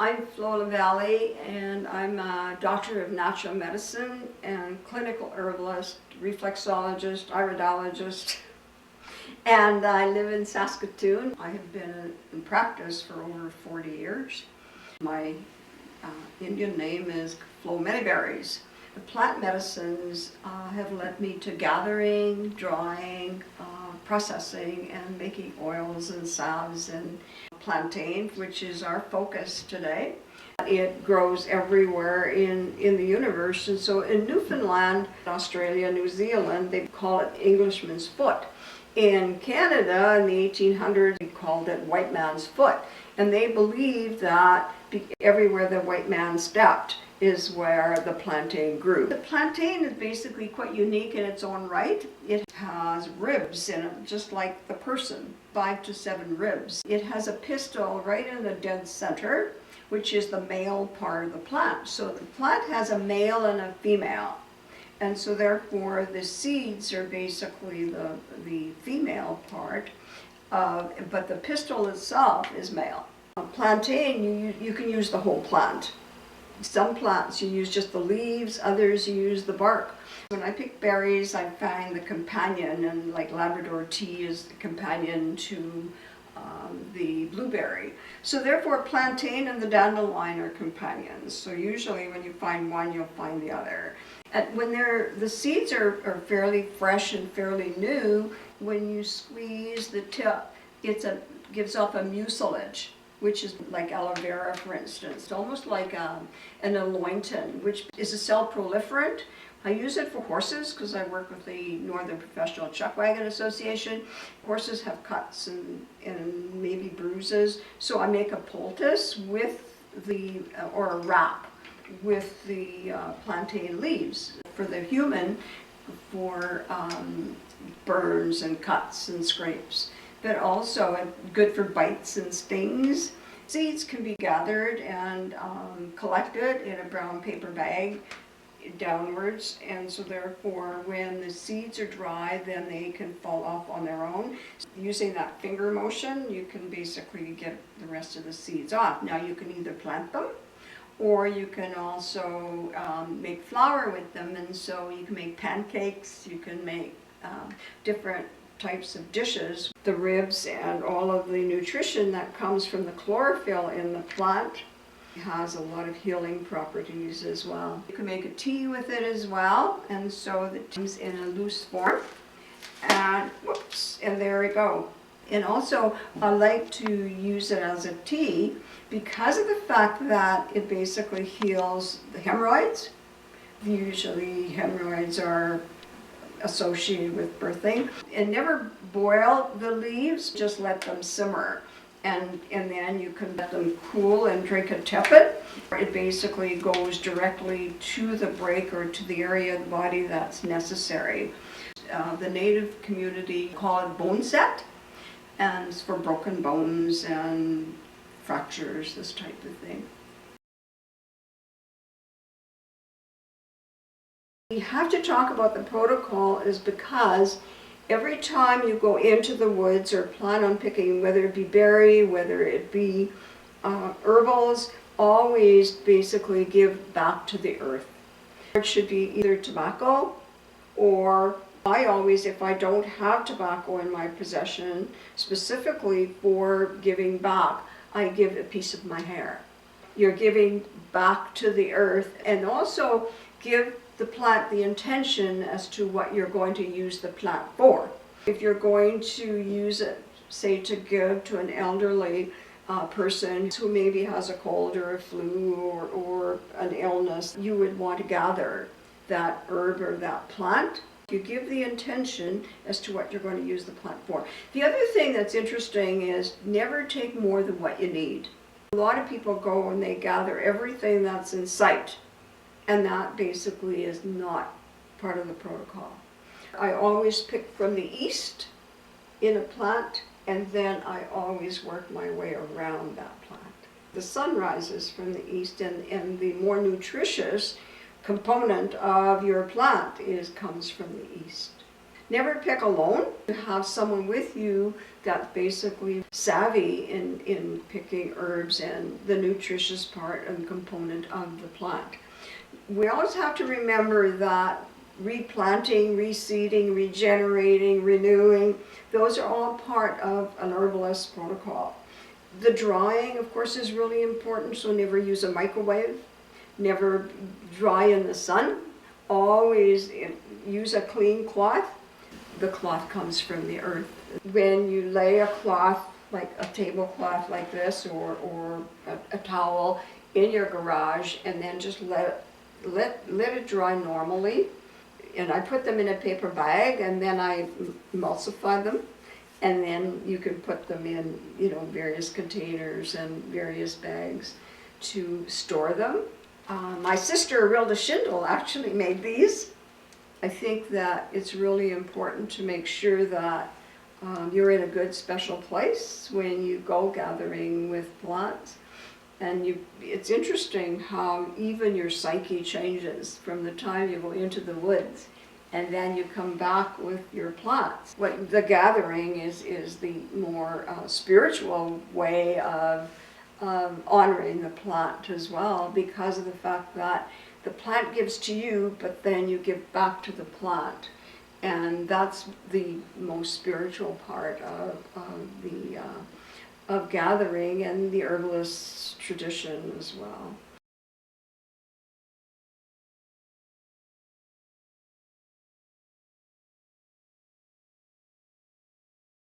I'm Flo Lavallee, and I'm a doctor of natural medicine and clinical herbalist, reflexologist, iridologist, and I live in Saskatoon. I have been in practice for over 40 years. My Indian name is Flo Mediberries. The plant medicines have led me to gathering, drying, processing, and making oils and salves and plantain, which is our focus today. It grows everywhere in the universe, and so in Newfoundland, Australia, New Zealand, they call it Englishman's foot. In Canada, in the 1800s, they called it white man's foot, and they believed that everywhere the white man stepped is where the plantain grew. The plantain is basically quite unique in its own right. It has ribs in it, just like the person, 5 to 7 ribs. It has a pistil right in the dead center, which is the male part of the plant. So the plant has a male and a female. And so therefore the seeds are basically the female part, but the pistil itself is male. Plantain, you can use the whole plant. Some plants you use just the leaves, others you use the bark. When I pick berries, I find the companion, and like Labrador tea is the companion to the blueberry. So therefore plantain and the dandelion are companions. So usually when you find one, you'll find the other. And when the seeds are fairly fresh and fairly new, when you squeeze the tip, gives off a mucilage, which is like aloe vera, for instance, almost like an alointin, which is a cell proliferant. I use it for horses because I work with the Northern Professional Chuck Wagon Association. Horses have cuts and maybe bruises, so I make a poultice with or a wrap with the plantain leaves. For the human, for burns and cuts and scrapes, but also good for bites and stings. Seeds can be gathered and collected in a brown paper bag downwards, and so therefore when the seeds are dry, then they can fall off on their own. Using that finger motion, you can basically get the rest of the seeds off. Now you can either plant them, or you can also make flour with them, and so you can make pancakes, you can make different types of dishes. The ribs and all of the nutrition that comes from the chlorophyll in the plant has a lot of healing properties as well. You can make a tea with it as well, and so the tea's in a loose form, and whoops, and there we go. And also I like to use it as a tea because of the fact that it basically heals the hemorrhoids. Usually hemorrhoids are associated with birthing. And never boil the leaves, just let them simmer. And then you can let them cool and drink a tepid. It basically goes directly to the break or to the area of the body that's necessary. The native community call it bone set, and it's for broken bones and fractures, this type of thing. We have to talk about the protocol is because every time you go into the woods or plan on picking, whether it be berry, whether it be herbals, always basically give back to the earth. It should be either tobacco, or I always, if I don't have tobacco in my possession, specifically for giving back, I give a piece of my hair. You're giving back to the earth, and also give the plant the intention as to what you're going to use the plant for. If you're going to use it, say to give to an elderly person who maybe has a cold or a flu or an illness, you would want to gather that herb or that plant. You give the intention as to what you're going to use the plant for. The other thing that's interesting is never take more than what you need. A lot of people go and they gather everything that's in sight, and that basically is not part of the protocol. I always pick from the east in a plant, and then I always work my way around that plant. The sun rises from the east, and the more nutritious component of your plant comes from the east. Never pick alone. Have someone with you that's basically savvy in picking herbs and the nutritious part and component of the plant. We always have to remember that replanting, reseeding, regenerating, renewing, those are all part of an herbalist protocol. The drying, of course, is really important, so never use a microwave, never dry in the sun, always use a clean cloth. The cloth comes from the earth. When you lay a cloth, like a tablecloth like this, or a towel in your garage, and then just let it dry normally. And I put them in a paper bag, and then I emulsify them, and then you can put them in, various containers and various bags to store them. My sister, Rilda Schindel, actually made these. I think that it's really important to make sure that you're in a good special place when you go gathering with plants. And it's interesting how even your psyche changes from the time you go into the woods and then you come back with your plants. What the gathering is the more spiritual way of honoring the plant as well, because of the fact that the plant gives to you, but then you give back to the plant. And that's the most spiritual part of gathering and the herbalist tradition as well.